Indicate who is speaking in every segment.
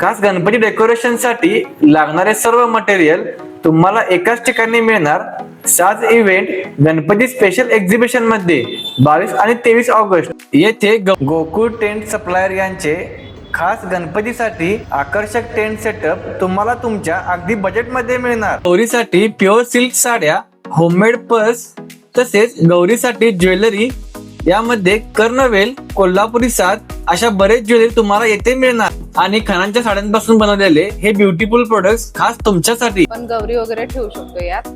Speaker 1: खास गणपती डेकोरेशन साठी लागणारे सर्व मटेरियल तुम्हाला एकाच ठिकाणी मिळणार. साज इव्हेंट गणपती स्पेशल एक्झिबिशन मध्ये 22 आणि 23 ऑगस्ट येथे गोकुळ टेंट सप्लायर यांचे खास गणपतीसाठी आकर्षक टेंट सेटअप तुम्हाला तुमच्या अगदी बजेटमध्ये मिळणार. गौरीसाठी प्युअर सिल्क साड्या, होममेड पर्स तसेच गौरीसाठी ज्वेलरी, यामध्ये कर्णवेल, कोल्हापुरी साज अशा बरेच ज्वेलरी तुम्हाला येथे मिळणार. आणि खणांच्या साड्यांपासून बनवलेले हे ब्युटिफुल प्रोडक्ट्स खास तुमच्यासाठी.
Speaker 2: पण गौरी वगैरे ठेवू शकतो यात.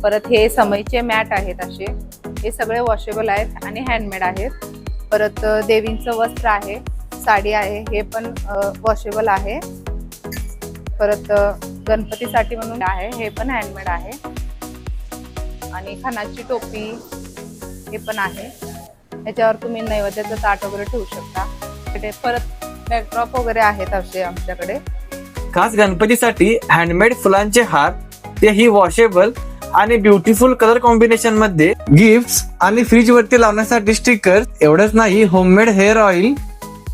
Speaker 2: परत हे समईचे मॅट आहेत असे, हे सगळे वॉशेबल आहेत आणि हँडमेड आहेत. परत देवींचं वस्त्र आहे, साडी आहे, हे पण वॉशेबल आहे. परत गणपतीसाठी म्हणून आहे, हे पण हँडमेड आहे. आणि खणाची टोपी हे पण आहे. याच्यावर तुम्ही नैवेद्याचं ताट वगैरे ठेवू शकता. परत बॅकड्रॉप वगैरे आहेत असे आमच्याकडे.
Speaker 1: खास गणपतीसाठी हँडमेड फुलांचे हार, तेही वॉशेबल आणि ब्युटिफुल कलर कॉम्बिनेशन मध्ये. गिफ्ट्स आणि फ्रीज वरती लावण्यासाठी स्टिकर. एवढंच नाही, होममेड हेअर ऑइल,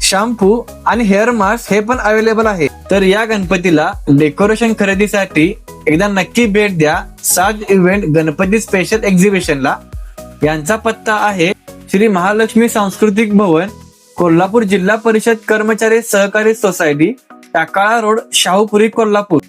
Speaker 1: शॅम्पू आणि हेअर मास्क हे पण अवेलेबल आहे. तर या गणपतीला डेकोरेशन खरेदीसाठी एकदा नक्की भेट द्या साज इव्हेंट गणपती स्पेशल एक्झिबिशनला. यांचा पत्ता आहे श्री महालक्ष्मी सांस्कृतिक भवन, कोल्हापूर, जिल्हा परिषद कर्मचारी सहकारी सोसायटी, टाकाळा रोड, शाहूपुरी, कोल्हापूर.